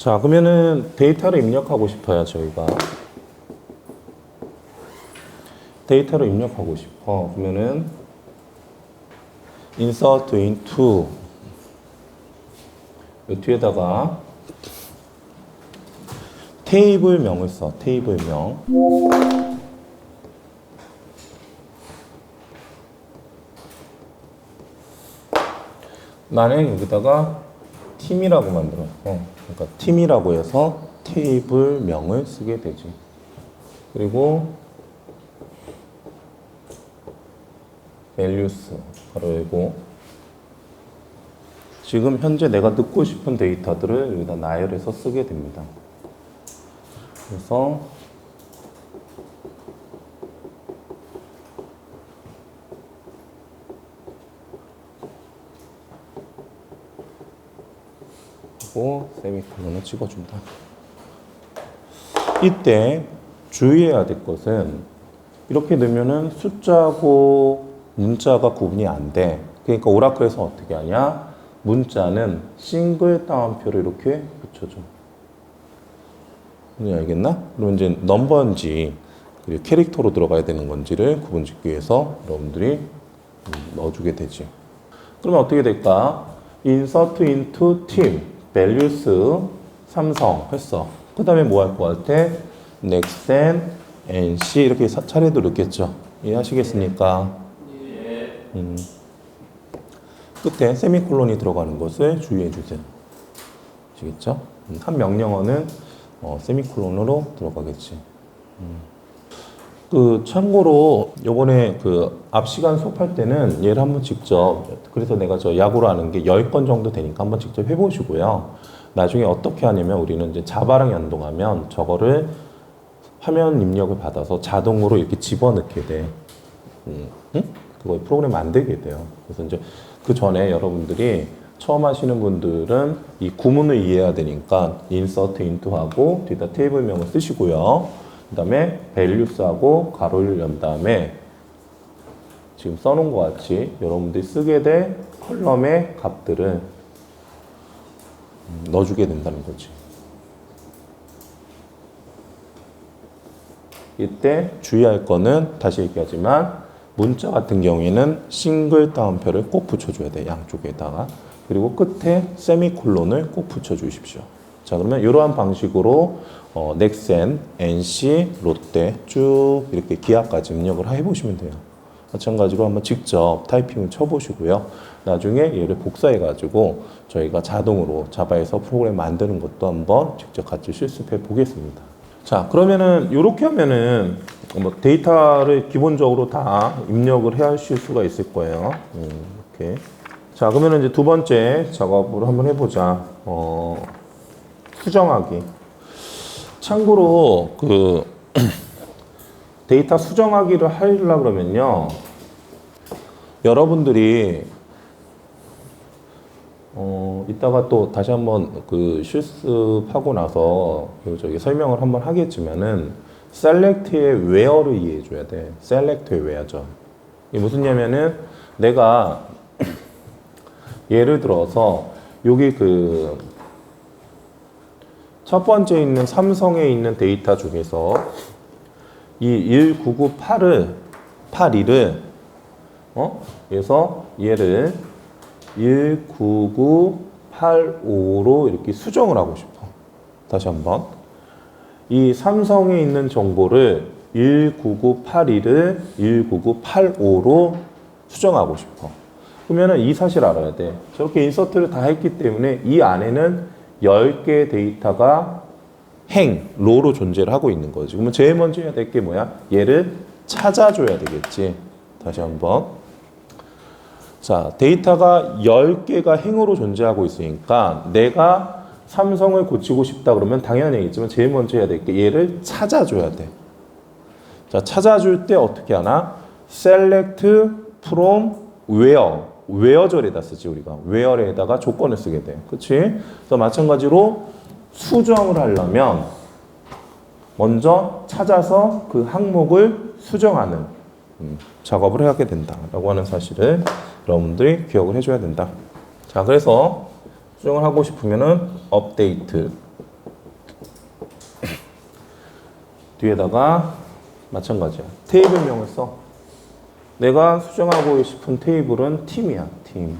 자, 그러면은 데이터를 입력하고 싶어요, 저희가. 데이터를 입력하고 싶어. 그러면은 insert into 이 뒤에다가 테이블명을 써. 테이블명. 나는 여기다가 팀이라고 만들어. 그러니까 팀이라고 해서 테이블명을 쓰게 되지. 그리고 values 바로 열고 지금 현재 내가 넣고 싶은 데이터들을 여기다 나열해서 쓰게 됩니다. 그래서 그리고 세미콜론을 찍어준다. 이때 주의해야 될 것은 이렇게 넣으면은 숫자하고 문자가 구분이 안 돼. 그러니까 오라클에서 어떻게 하냐? 문자는 싱글 따옴표를 이렇게 붙여줘. 알겠나? 그러면 이제 넘버인지 그리고 캐릭터로 들어가야 되는 건지를 구분짓기 위해서 여러분들이 넣어주게 되지. 그러면 어떻게 될까? insert into team values 삼성 했어. 그 다음에 뭐 할 거 같아? 넥센, NC 이렇게 차례도 넣겠죠. 이해하시겠습니까? 끝에 세미콜론이 들어가는 것을 주의해 주세요. 아시겠죠? 한 명령어는 세미콜론으로 들어가겠지. 참고로 요번에 앞 시간 수업할 때는 얘를 한번 직접, 그래서 내가 야구로 하는 게 10건 정도 되니까 한번 직접 해보시고요. 나중에 어떻게 하냐면 우리는 이제 자바랑 연동하면 저거를 화면 입력을 받아서 자동으로 이렇게 집어넣게 돼. 그거 프로그램 만들게 돼요. 그래서 이제 그 전에 여러분들이 처음 하시는 분들은 이 구문을 이해해야 되니까 insert into 하고 뒤에다 테이블명을 쓰시고요. 그 다음에 values하고 가로를 연 다음에 지금 써놓은 것 같이 여러분들이 쓰게 될 컬럼의 값들을 넣어주게 된다는 거지. 이때 주의할 거는 다시 얘기하지만 문자 같은 경우에는 싱글 따옴표를 꼭 붙여줘야 돼. 양쪽에다가. 그리고 끝에 세미콜론을 꼭 붙여주십시오. 자, 그러면 이러한 방식으로 넥센, NC, 롯데 쭉 이렇게 기하까지 입력을 해보시면 돼요. 마찬가지로 한번 직접 타이핑을 쳐보시고요. 나중에 얘를 복사해가지고 저희가 자동으로 자바에서 프로그램 만드는 것도 한번 직접 같이 실습해 보겠습니다. 자, 그러면은 이렇게 하면은 데이터를 기본적으로 다 입력을 해 하실 수가 있을 거예요. 이렇게. 자, 그러면은 이제 두 번째 작업으로 한번 해보자. 수정하기. 참고로 데이터 수정하기를 하려고 그러면요. 여러분들이 이따가 또 다시 한번 실습하고 나서 설명을 한번 하겠지만은 select의 where를 이해해 줘야 돼. select의 where죠. 이게 무슨 얘기냐면은 내가 예를 들어서 여기 첫 번째 있는 삼성에 있는 데이터 중에서 이 1998을 그래서 얘를 19985로 이렇게 수정을 하고 싶어. 다시 한번. 이 삼성에 있는 정보를 19981을 19985로 수정하고 싶어. 그러면은 이 사실 알아야 돼. 저렇게 인서트를 다 했기 때문에 이 안에는 10개의 데이터가 로로 존재를 하고 있는 거지. 그러면 제일 먼저 해야 될 게 뭐야? 얘를 찾아줘야 되겠지. 다시 한번. 자, 데이터가 10개가 행으로 존재하고 있으니까 내가 삼성을 고치고 싶다 그러면 당연한 얘기지만 제일 먼저 해야 될 게 얘를 찾아줘야 돼. 자, 찾아줄 때 어떻게 하나? select from where절에다 쓰지 우리가. where에다가 조건을 쓰게 돼. 그치? 그래서 마찬가지로 수정을 하려면 먼저 찾아서 그 항목을 수정하는 작업을 하게 된다라고 하는 사실을 여러분들이 기억을 해줘야 된다. 자, 그래서 수정을 하고 싶으면은 업데이트 뒤에다가 마찬가지야. 테이블명을 써. 내가 수정하고 싶은 테이블은 팀이야. 팀.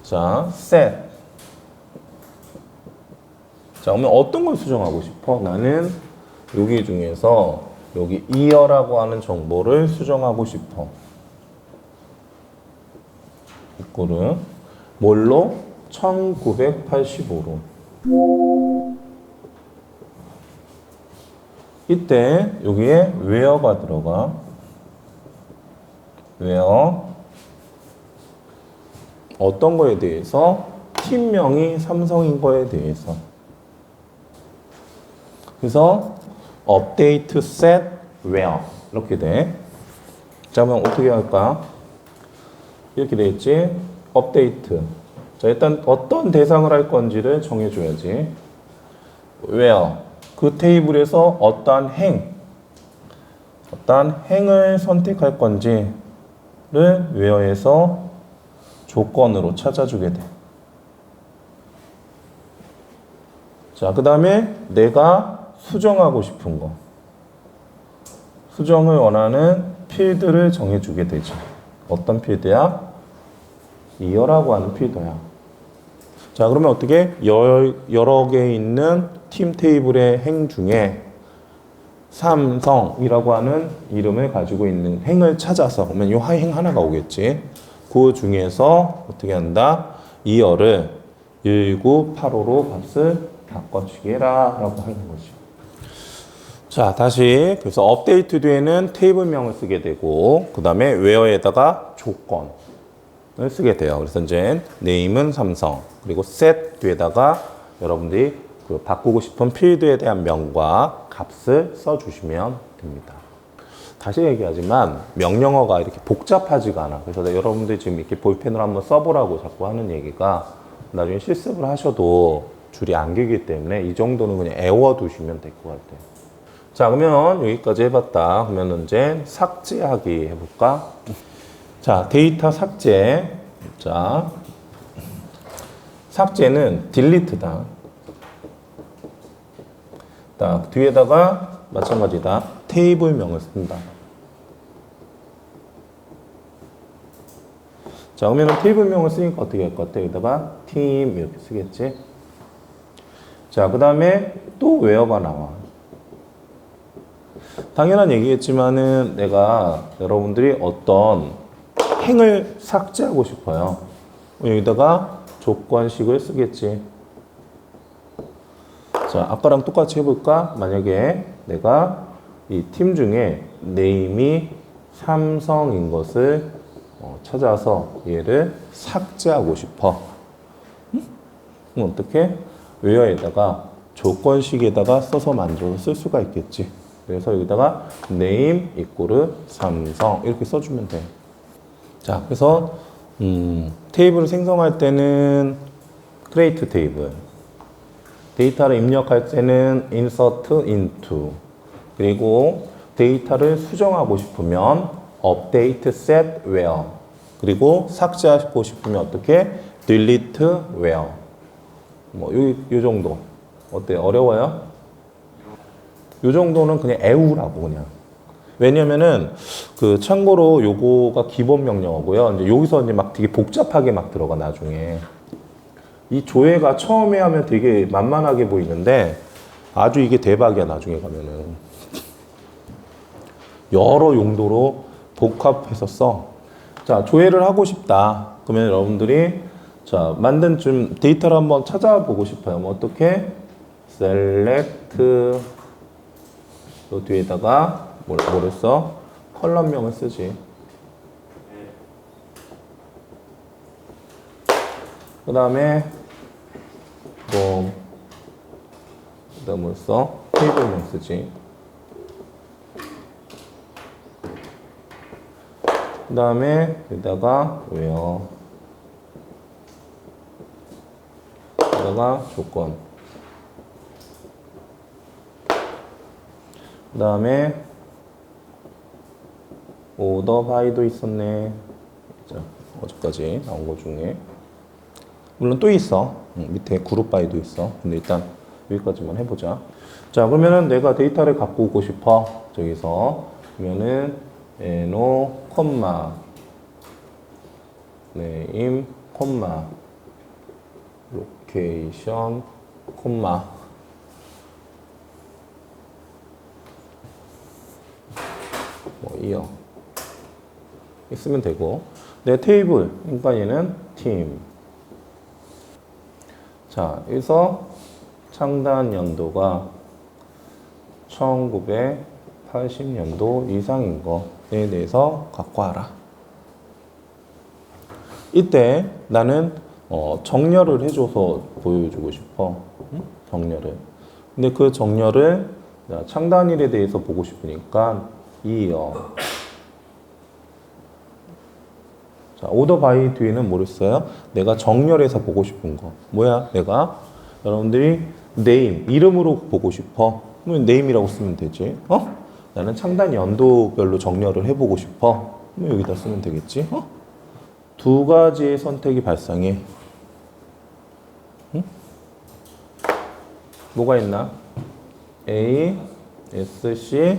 자, set. 자, 그러면 어떤 걸 수정하고 싶어? 나는 여기 중에서 여기 year라고 하는 정보를 수정하고 싶어. 이거를 뭘로? 1985로. 이때 여기에 where가 들어가. where 어떤 거에 대해서? 팀명이 삼성인 거에 대해서. 그래서 update set where 이렇게 돼. 자, 그러면 어떻게 할까? 이렇게 돼 있지. update. 자, 일단 어떤 대상을 할 건지를 정해줘야지. where 그 테이블에서 어떠한 행을 선택할 건지를 where에서 조건으로 찾아주게 돼. 자, 그 다음에 내가 수정하고 싶은 거. 수정을 원하는 필드를 정해주게 되죠. 어떤 필드야? year라고 하는 필드야. 자, 그러면 어떻게? 여러 개 있는 팀 테이블의 행 중에 삼성이라고 하는 이름을 가지고 있는 행을 찾아서, 그러면 이 행 하나가 오겠지. 그 중에서 어떻게 한다? year를 1985로 값을 바꿔주게라 라고 하는 거죠. 자, 다시. 그래서 업데이트 뒤에는 테이블명을 쓰게 되고, 그 다음에 where에다가 조건을 쓰게 돼요. 그래서 이제 name은 삼성, 그리고 set 뒤에다가 여러분들이 그 바꾸고 싶은 필드에 대한 명과 값을 써주시면 됩니다. 다시 얘기하지만 명령어가 이렇게 복잡하지가 않아. 그래서 여러분들이 지금 이렇게 볼펜으로 한번 써보라고 자꾸 하는 얘기가 나중에 실습을 하셔도 줄이 안 길기 때문에 이 정도는 그냥 애워두시면 될 것 같아요. 자, 그러면 여기까지 해봤다. 그러면 이제 삭제하기 해볼까? 자, 데이터 삭제. 자, 삭제는 delete다. 딱 뒤에다가 마찬가지다. 테이블명을 쓴다. 자, 그러면 테이블명을 쓰니까 어떻게 할 것 같아? 여기다가 팀 이렇게 쓰겠지. 자, 그 다음에 또 where가 나와. 당연한 얘기겠지만은 내가 여러분들이 어떤 행을 삭제하고 싶어요. 여기다가 조건식을 쓰겠지. 자, 아까랑 똑같이 해볼까? 만약에 내가 이 팀 중에 name이 삼성인 것을 찾아서 얘를 삭제하고 싶어. 그럼 어떻게? where에다가 조건식에다가 써서 만들어서 쓸 수가 있겠지. 그래서 여기다가 name 이꼬르 삼성 이렇게 써주면 돼. 자, 그래서 테이블을 생성할 때는 create 테이블, 데이터를 입력할 때는 insert into, 그리고 데이터를 수정하고 싶으면 update set where, 그리고 삭제하고 싶으면 어떻게? delete where. 뭐 요 정도. 어때요? 어려워요? 요 정도는 그냥 애우라고 그냥. 왜냐면은 그 참고로 요거가 기본 명령어고요. 이제 여기서 이제 막 되게 복잡하게 막 들어가 나중에. 이 조회가 처음에 하면 되게 만만하게 보이는데 아주 이게 대박이야 나중에 가면은. 여러 용도로 복합해서 써. 자, 조회를 하고 싶다. 그러면 여러분들이 자, 만든 좀 데이터를 한번 찾아보고 싶어요. 뭐 어떻게? select 요 뒤에다가 뭐를 써? 컬럼명을 쓰지. 그 다음에 뭐 그다음 뭘 써? 테이블명 쓰지. 그 다음에 여기다가 where, 여기다가 조건, 그 다음에 order by도 있었네. 자, 어제까지 나온 것 중에 물론 또 있어. 밑에 그룹 by도 있어. 근데 일단 여기까지만 해보자. 자, 그러면은 내가 데이터를 갖고 오고 싶어. 저기서. 그러면은 no, name, location, year. 쓰면 되고. 내 테이블, 그러니까 얘는 team. 자, 여기서 창단 연도가 1980년도 이상인 거에 대해서 갖고 와라. 이때 나는 정렬을 해줘서 보여주고 싶어. 응? 정렬을. 근데 그 정렬을 창단일에 대해서 보고 싶으니까 year. 자, 오더 바이 뒤에는 뭐를 써요? 내가 정렬해서 보고 싶은 거. 뭐야? 내가 여러분들이 name, 이름으로 보고 싶어. 그러면 name이라고 쓰면 되지. 나는 창단 연도별로 정렬을 해보고 싶어. 그럼 여기다 쓰면 되겠지. 두 가지의 선택이 발생해. 응? 뭐가 있나? A, S, C,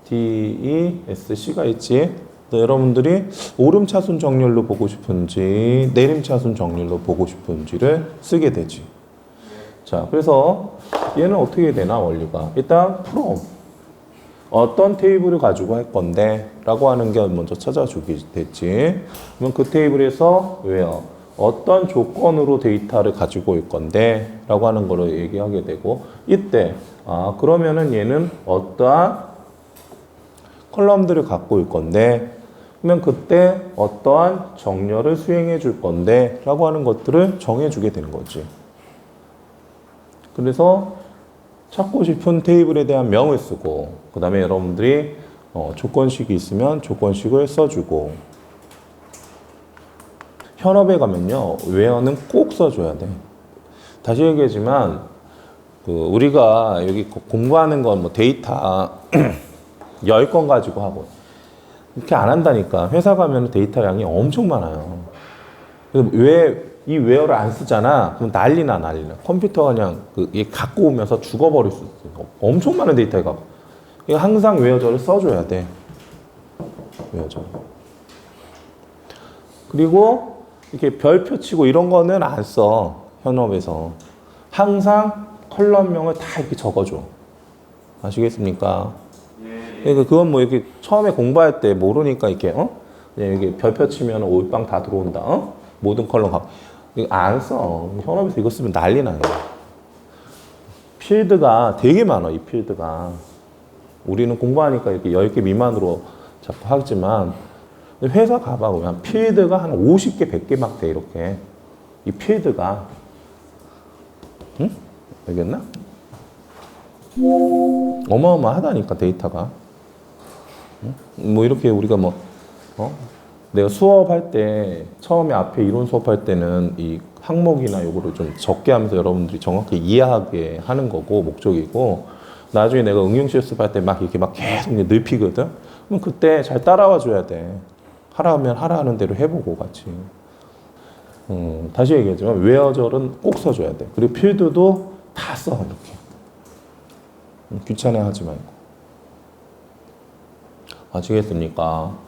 D, E, S, C가 있지. 여러분들이 오름차순 정렬로 보고 싶은지 내림차순 정렬로 보고 싶은지를 쓰게 되지. 자, 그래서 얘는 어떻게 되나 원리가. 일단 from 어떤 테이블을 가지고 할 건데 라고 하는 게 먼저 찾아주게 됐지. 그러면 그 테이블에서 where 어떤 조건으로 데이터를 가지고 올 건데 라고 하는 거를 얘기하게 되고, 이때 그러면은 얘는 어떠한 컬럼들을 갖고 올 건데, 그러면 그때 어떠한 정렬을 수행해 줄 건데 라고 하는 것들을 정해 주게 되는 거지. 그래서 찾고 싶은 테이블에 대한 명을 쓰고, 그 다음에 여러분들이 조건식이 있으면 조건식을 써주고, 현업에 가면요 where는 꼭 써줘야 돼. 다시 얘기하지만 우리가 여기 공부하는 건 뭐 데이터 10건 가지고 하고 이렇게 안 한다니까. 회사 가면 데이터 양이 엄청 많아요. 그래서 왜 이 웨어를 안 쓰잖아? 그럼 난리나. 컴퓨터가 그냥 얘 갖고 오면서 죽어버릴 수 있어. 엄청 많은 데이터가. 그러니까 항상 웨어저를 써줘야 돼. 웨어저. 그리고 이렇게 별표 치고 이런 거는 안 써. 현업에서. 항상 컬럼명을 다 이렇게 적어줘. 아시겠습니까? 그러니까 그건 뭐 이렇게 처음에 공부할 때 모르니까 이렇게 그냥 이렇게 별표 치면 올빵 다 들어온다. 모든 컬럼 갖고. 이거 안 써. 현업에서 이거 쓰면 난리 나요. 필드가 되게 많아, 이 필드가. 우리는 공부하니까 이렇게 10개 미만으로 자꾸 하지만, 회사 가봐 보면 필드가 한 50개, 100개 막 돼, 이렇게. 이 필드가. 응? 알겠나? 어마어마하다니까, 데이터가. 응? 뭐 이렇게 우리가 내가 수업할 때 처음에 앞에 이론 수업할 때는 이 항목이나 요거를 좀 적게 하면서 여러분들이 정확히 이해하게 하는 거고 목적이고, 나중에 내가 응용 실습할 때 막 이렇게 막 계속 늙히거든. 그럼 그때 잘 따라와 줘야 돼. 하라면 하라는 대로 해보고 같이. 다시 얘기하지만 웨어절은 꼭 써줘야 돼. 그리고 필드도 다 써, 이렇게. 귀찮아하지 말고. 아시겠습니까?